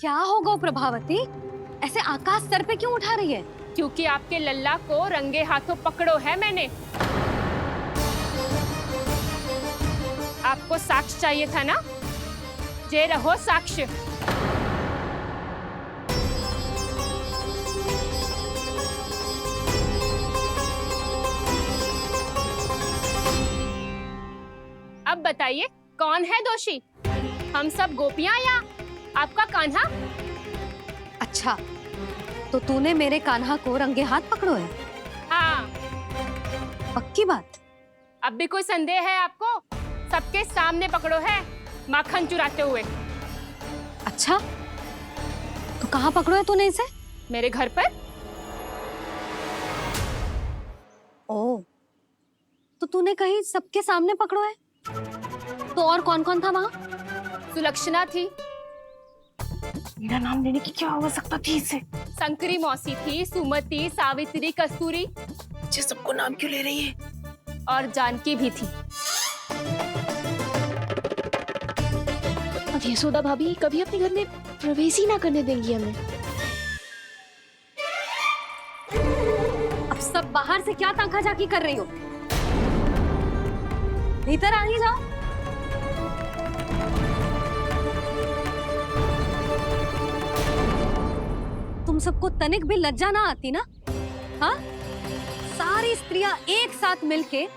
क्या होगा प्रभावती? ऐसे आकाश सर पे क्यों उठा रही है? क्योंकि आपके लल्ला को रंगे हाथों पकड़ो है मैंने। आपको साक्ष्य चाहिए था ना? जे रहो साक्ष्य। अब बताइए कौन है दोषी? हम सब गोपियां या आपका कान्हा? अच्छा, तो तूने मेरे कान्हा को रंगे हाथ पकड़ो है? हाँ। पक्की बात? अब भी कोई संदेह है आपको? सबके सामने पकड़ो है, माखन चुराते हुए। अच्छा, तो कहाँ पकड़ो है तूने इसे? मेरे घर पर। ओ, तो तूने कहीं सबके सामने पकड़ो है? तो और कौन कौन था वहाँ? सुलक्षणा थी। मेरा नाम लेने की क्या आवश्यकता थी इसे? संकरी मौसी थी, सुमति, सावित्री, कस्तूरी। ये सबको नाम क्यों ले रही है? और जानकी भी थी। अब यशोदा भाभी कभी अपने घर में प्रवेश ही ना करने देंगी हमें। अब सब बाहर से क्या ताका झाकी कर रही हो? भीतर आ ही जाओ। तुम सबको तनिक भी लज्जा ना आती ना? हाँ? सारी स्त्रियां एक साथ मिलके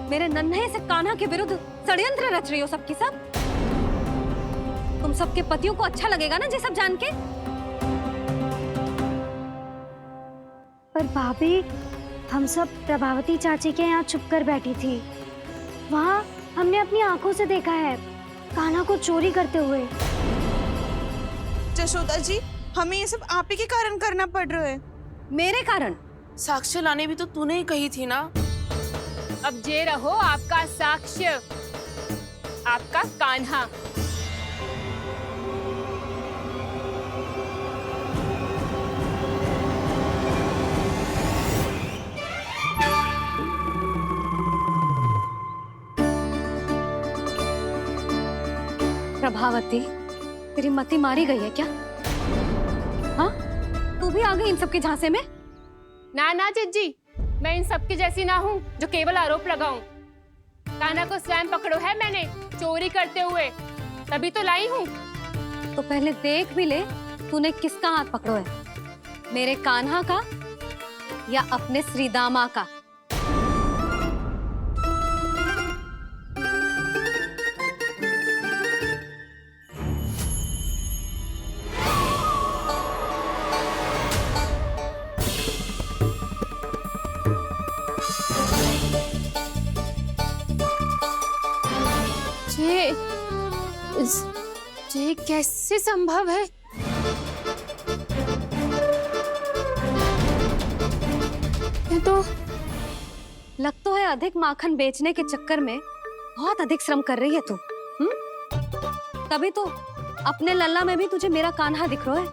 मेरे नन्हे से कान्हा के विरुद्ध षड्यंत्र रच रही हो सबकी सब। तुम सबके पतियों को अच्छा लगेगा ना ये सब जान के? पर भाभी, हम सब प्रभावती चाची के यहाँ छुप कर बैठी थी। वहाँ हमने अपनी आंखों से देखा है कान्हा को चोरी करते हुए। जशोदा जी, हमें ये सब आप ही के कारण करना पड़ रहा है। मेरे कारण? साक्ष्य लाने भी तो तूने ही कही थी ना। अब जे रहो आपका साक्ष्य, आपका कान्हा। प्रभावती, तेरी मति मारी गई है क्या? हाँ? तू भी आ गई इन सबके झांसे में? ना ना जिज्जी, मैं इन सबकी जैसी ना हूँ जो केवल आरोप लगाऊं। कान्हा को स्वयं पकड़ो है मैंने चोरी करते हुए, तभी तो लाई हूँ। तो पहले देख भी ले तूने किसका हाथ पकड़ो है, मेरे कान्हा का या अपने श्रीदामा का? ये कैसे संभव है? ये तो लग तो है अधिक माखन बेचने के चक्कर में बहुत अधिक श्रम कर रही है तू। तभी तो अपने लल्ला में भी तुझे मेरा कान्हा दिख रहा है।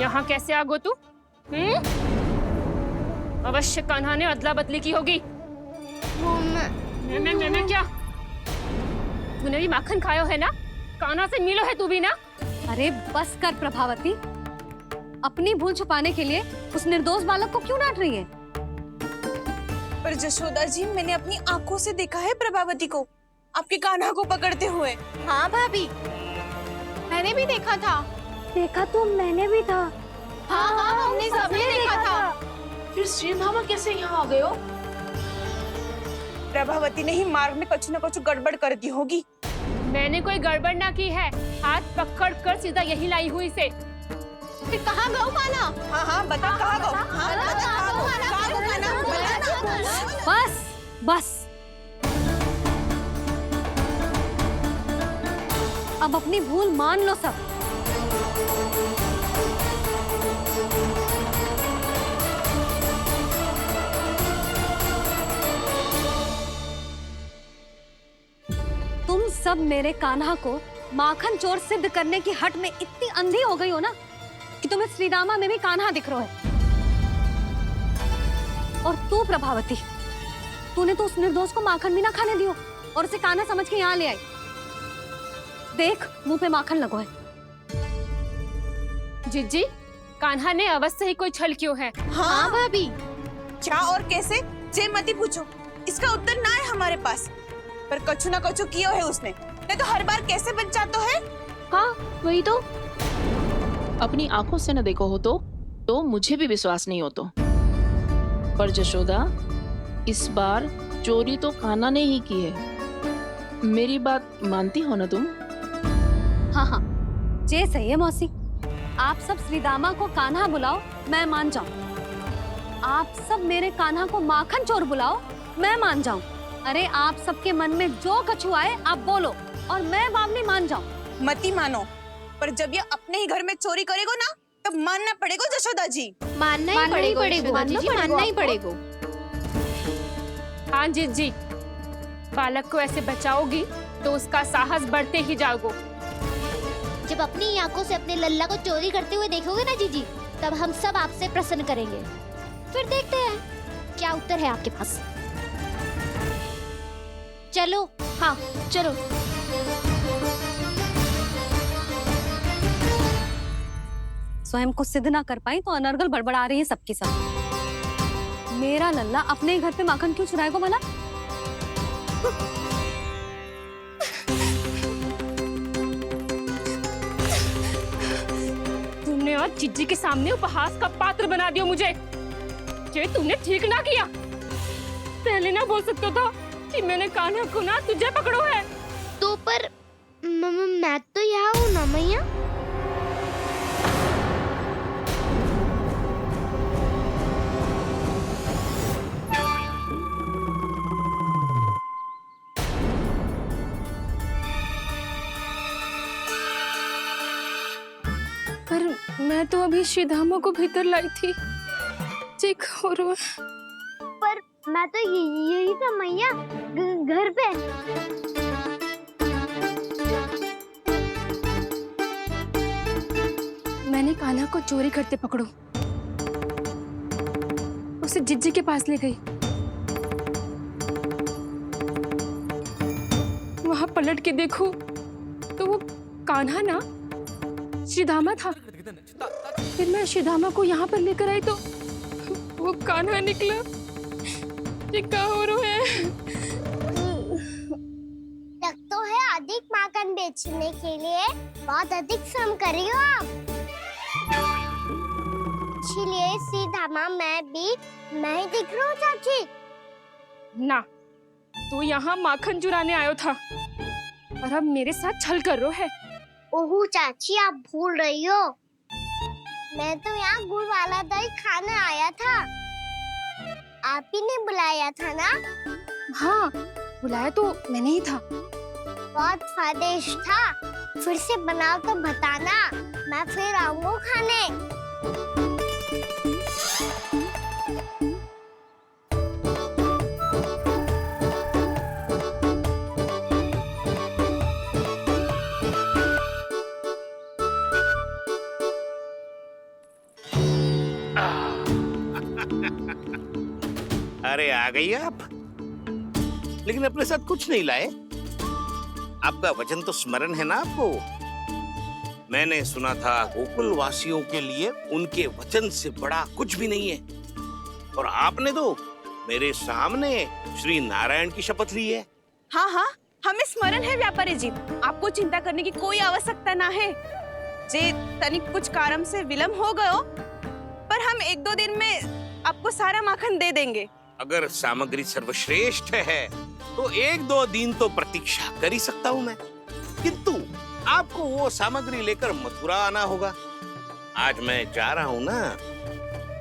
यहाँ कैसे आ गो तू? अवश्य कान्हा ने अदला बदली की होगी। मैं क्या? तूने भी माखन खायो है ना? कान्हा से मिलो है तू भी ना? अरे बस कर प्रभावती, अपनी भूल छुपाने के लिए उस निर्दोष बालक को क्यों डांट रही है? पर जशोदा जी, मैंने अपनी आंखों से देखा है प्रभावती को आपके कान्हा को पकड़ते हुए। हाँ भाभी, मैंने भी देखा था। देखा तो मैंने भी था। हाँ हाँ, हमने सबने देखा था। फिर श्रीधामा कैसे यहाँ आ गए हो? प्रभावती ने ही मार्ग में कुछ न कुछ गड़बड़ कर दी होगी। मैंने कोई गड़बड़ ना की है, हाथ पकड़ कर सीधा यही लाई हुई से। फिर कहाँ गौ कान्हा? हाँ हाँ, बता कहाँ गो? हाँ बता कहाँ गो? कहाँ गो कान्हा? बता ना। बस बस, अब अपनी भूल मान लो सब। तुम सब मेरे कान्हा को माखन चोर सिद्ध करने की हट में इतनी अंधी हो गई हो ना कि तुम्हें श्रीदामा में भी कान्हा दिख रहा है। और तू प्रभावती, तूने तो उस निर्दोष को माखन भी ना खाने दियो और उसे कान्हा समझ के यहाँ ले आई। देख मुंह पे माखन लगो है। जिज्जी, कान्हा ने अवश्य ही कोई छल क्यों है। हाँ भाभी। क्या और कैसे जे मती पूछो, इसका उत्तर ना है हमारे पास। पर कछु ना कछु कियो है उसने, नहीं तो हर बार कैसे बच जातो है। हाँ वही तो। अपनी आंखों से न देखो हो तो मुझे भी विश्वास नहीं हो तो। पर जशोदा, इस बार चोरी तो कान्हा ने ही की है। मेरी बात मानती हो ना तुम? हाँ हाँ, जे सही है मौसी। आप सब श्रीदामा को कान्हा बुलाओ, मैं मान जाऊं। आप सब मेरे कान्हा को माखन चोर बुलाओ, मैं मान जाऊं। अरे आप सबके मन में जो कछु आए आप बोलो और मैं बावली मान जाऊं। मती मानो, पर जब ये अपने ही घर में चोरी करेगो ना, तब मानना पड़ेगा जशोदा जी। मानना ही पड़ेगा जीजी, मानना ही पड़ेगा। हाँ जिज्जी, बालक को ऐसे बचाओगी तो उसका साहस बढ़ते ही जाओगे। जब अपनी आंखों से अपने लल्ला को चोरी करते हुए देखोगे ना जीजी, तब हम सब आपसे प्रसन्न करेंगे। फिर देखते हैं क्या उत्तर है आपके पास। चलो। हाँ चलो। स्वयं को सिद्ध ना कर पाई तो अनर्गल बड़बड़ा रही है सबकी सब। मेरा लल्ला अपने ही घर पे माखन क्यों चुराएगा भला? तुमने आज जिज्जी के सामने उपहास का पात्र बना दिया मुझे। ये तुमने ठीक ना किया। पहले ना बोल सकता था कि मैंने कान्हा को ना तुझे पकड़ो है। तो पर मैं तो यहाँ हूँ ना मैया। पर मैं तो अभी श्रीधामा को भीतर लाई थी। चेक हो रहा है। पर मैं तो यही था मैया, घर पे। मैंने कान्हा को चोरी करते पकड़ो, उसे जिज्जी के पास ले गई। वहां पलट के देखो तो वो कान्हा ना श्रीधामा था। फिर मैं श्रीधामा को यहाँ पर लेकर आई तो वो कान्हा निकला। ये क्या हो रहा है? लग तो है अधिक माखन बेचने के लिए बहुत अधिक श्रम कर रही हो आप। इसलिए सीधामा मैं ही दिख रहा हूँ चाची। ना, तू यहाँ माखन चुराने आयो था और अब मेरे साथ छल कर रो है। ओह चाची, आप भूल रही हो, मैं तो यहाँ गुड़ वाला दही खाने आया था। आप ही ने बुलाया था ना? हाँ, बुलाया तो मैंने ही था। बहुत स्वादिष्ट था। फिर से बनाओ तो बताना, मैं फिर आऊंगा खाने। अरे आ गई आप, लेकिन अपने साथ कुछ नहीं लाए। आपका वचन तो स्मरण है ना आपको? मैंने सुना था गोकुल वासियों के लिए उनके वचन से बड़ा कुछ भी नहीं है। और आपने तो मेरे सामने श्री नारायण की शपथ ली है। हाँ हाँ, हमें स्मरण है व्यापारी जी। आपको चिंता करने की कोई आवश्यकता ना है। जे तनिक कुछ कारण से विलंब हो गयो, पर हम 1-2 दिन में आपको सारा माखन दे देंगे। अगर सामग्री सर्वश्रेष्ठ है तो 1-2 दिन तो प्रतीक्षा कर ही सकता हूँ मैं, किंतु आपको वो सामग्री लेकर मथुरा आना होगा। आज मैं जा रहा हूँ ना।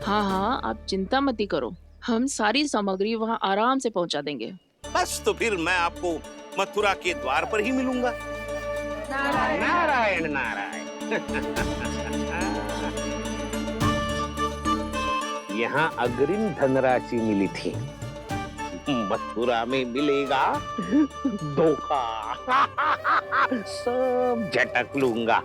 हाँ हाँ, आप चिंता मत ही करो, हम सारी सामग्री वहाँ आराम से पहुँचा देंगे। बस तो फिर मैं आपको मथुरा के द्वार पर ही मिलूंगा। नारायण नारायण। यहाँ अग्रिम धनराशि मिली थी, मथुरा में मिलेगा धोखा। सब झटक लूंगा।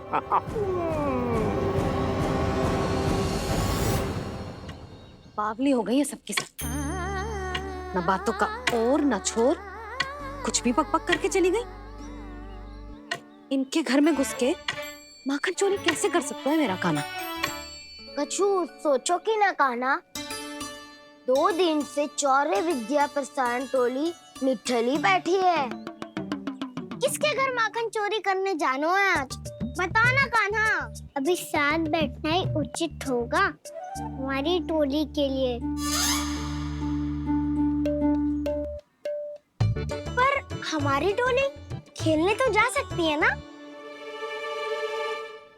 बावली हो गई है सबकी सब। न बातों का और न छोर, कुछ भी पक पक करके चली गई। इनके घर में घुस के माखन चोरी कैसे कर सकता है मेरा काना? कछु सोचो कि ना कान्हा, 2 दिन से चौर्य विद्या प्रसारण टोली निठली बैठी है। किसके घर माखन चोरी करने जानो है आज? बता ना कान्हा। अभी साथ बैठना ही उचित होगा हमारी टोली के लिए। पर हमारी टोली खेलने तो जा सकती है ना?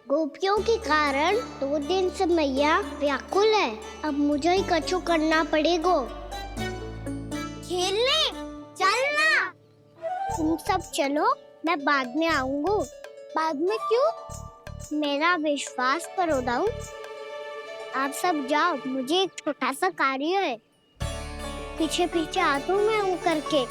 गोपियों के कारण 2 दिन से मैया व्याकुल है। अब मुझे ही कछु करना पड़ेगा। खेलने चलना। तुम सब चलो, मैं बाद में आऊंगा। बाद में क्यों? मेरा विश्वास करो दाऊ। आप सब जाओ, मुझे एक छोटा सा कार्य है। पीछे पीछे आता हूँ मैं करके।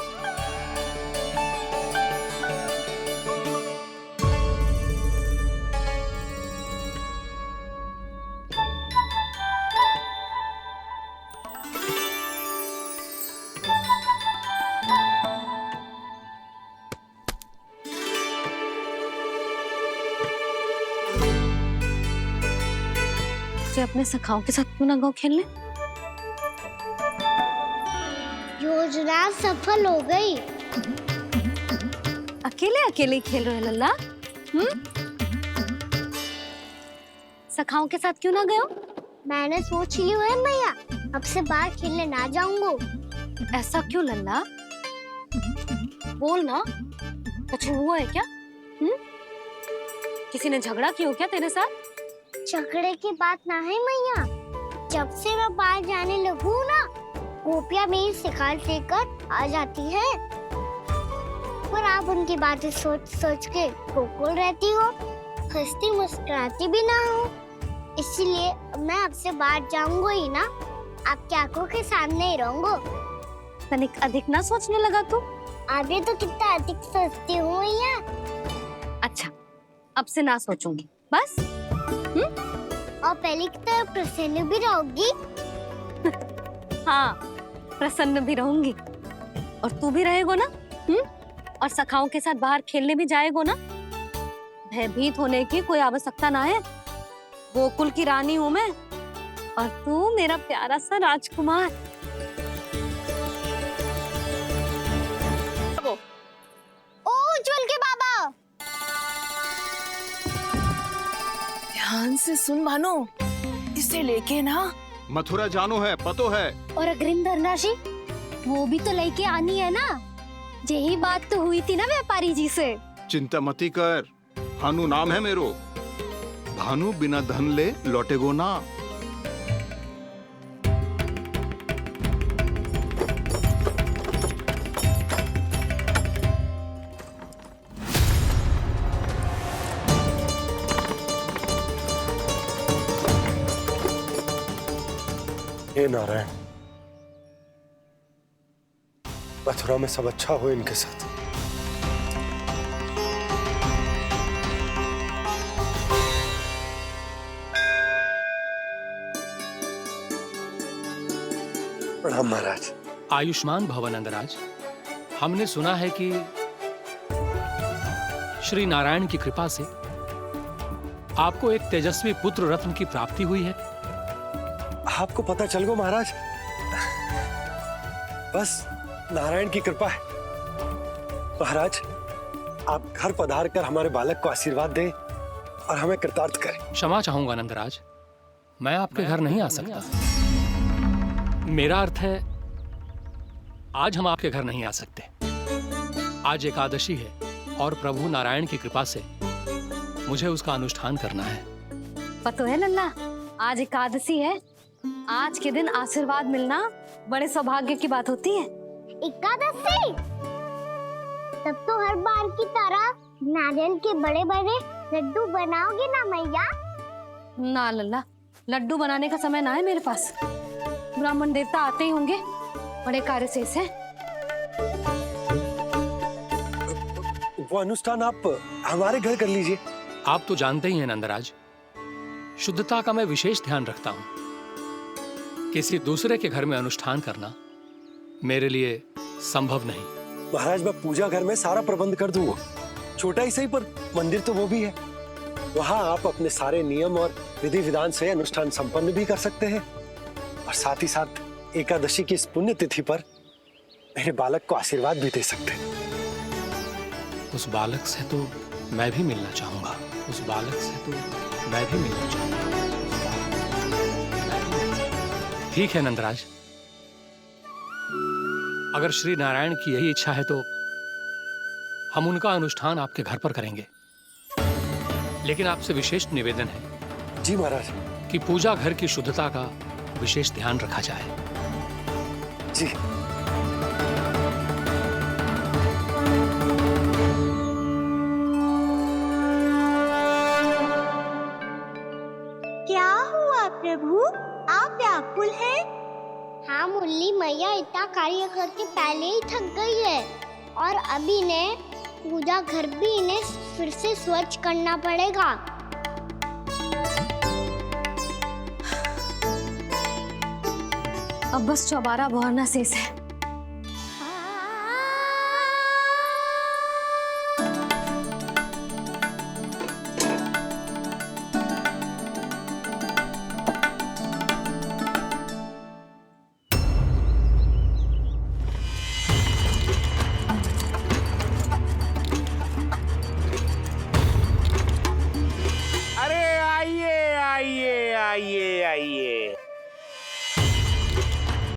अपने सखाओं के साथ क्यों ना गाँव खेलने? योजना सफल हो गई। अकेले अकेले ही खेल रहे हैं लल्ला? सखाओं के साथ क्यों ना गए हो? मैंने सोच लिया है मैया, अब से बाहर खेलने ना जाऊंगा। ऐसा क्यों लल्ला? बोल ना, कुछ हुआ है क्या? किसी ने झगड़ा किया हो क्या तेरे साथ? झगड़े की बात ना है मैया। जब से मैं बाहर जाने लगू ना, गोपियां मेरी शिकार लेकर आ जाती है। पर आप उनकी बातें सोच सोच के गोकुल रहती हो, हंसती मुस्कुराती भी ना हो। इसलिए मैं आपसे बाहर जाऊंगा ही ना, आपकी आंखों के सामने ही रहूंगा। तनिक अधिक ना सोचने लगा तू? आगे तो कितना अधिक सोचती हूँ मैया। अच्छा, अब से ना सोचूंगी बस। और पहले की तरह प्रसन्न भी रहोगी। हाँ, प्रसन्न भी रहूंगी। और तू भी रहेगा ना? और सखाओं के साथ बाहर खेलने भी जाएगा ना? भयभीत होने की कोई आवश्यकता ना है। गोकुल की रानी हूँ मैं, और तू मेरा प्यारा सा राजकुमार। ओ उज्जवल के बाबा, ध्यान से सुन मानो, इसे लेके ना मथुरा जानो है, पतो है। और अग्रिम धनराशि वो भी तो लेके आनी है ना। यही बात तो हुई थी ना व्यापारी जी से। चिंता मती कर, भानु नाम है मेरो। भानु बिना धन ले लौटेगो ना। हे नारायण, मथुरा में सब अच्छा हो इनके साथ। प्रणाम महाराज। आयुष्मान भव नंदराज। हमने सुना है कि श्री नारायण की कृपा से आपको एक तेजस्वी पुत्र रत्न की प्राप्ति हुई है। आपको पता चल गो महाराज, बस नारायण की कृपा है। महाराज, आप घर पधार कर हमारे बालक को आशीर्वाद दें और हमें कृतार्थ करें। क्षमा चाहूंगा नंदराज, मैं आपके घर नहीं आ सकता। मेरा अर्थ है, आज हम आपके घर नहीं आ सकते। आज एकादशी है और प्रभु नारायण की कृपा से मुझे उसका अनुष्ठान करना है। पता है लल्ला, आज एकादशी है। आज के दिन आशीर्वाद मिलना बड़े सौभाग्य की बात होती है। एकादशी? तब तो हर बार की तरह नारियल के बड़े बड़े लड्डू बनाओगे ना मैया? ना लल्ला, लड्डू बनाने का समय ना है मेरे पास। ब्राह्मण देवता आते ही होंगे, बड़े कार्य शेष हैं। वो अनुष्ठान आप हमारे घर कर लीजिए। आप तो जानते ही हैं नंदराज, शुद्धता का मैं विशेष ध्यान रखता हूं। किसी दूसरे के घर में अनुष्ठान करना मेरे लिए संभव नहीं। महाराज, मैं पूजा घर में सारा प्रबंध कर दूंगा। छोटा ही सही पर मंदिर तो वो भी है। वहां आप अपने सारे नियम और विधि विधान से अनुष्ठान संपन्न भी कर सकते हैं और साथ ही साथ एकादशी की इस पुण्य तिथि पर मेरे बालक को आशीर्वाद भी दे सकते हैं। उस बालक से तो मैं भी मिलना चाहूंगा। उस बालक से तो मैं भी मिलना चाहूंगा। ठीक है नंदराज, अगर श्री नारायण की यही इच्छा है तो हम उनका अनुष्ठान आपके घर पर करेंगे। लेकिन आपसे विशेष निवेदन है जी महाराज कि पूजा घर की शुद्धता का विशेष ध्यान रखा जाए। जी। क्या हुआ प्रभु, आप व्याकुल हैं? हाँ मुरली मैया इतना कार्य करके पहले ही थक गई है और अब इन्हें पूजा घर भी इन्हें फिर से स्वच्छ करना पड़ेगा। अब बस चौबारा बहरना शेष है।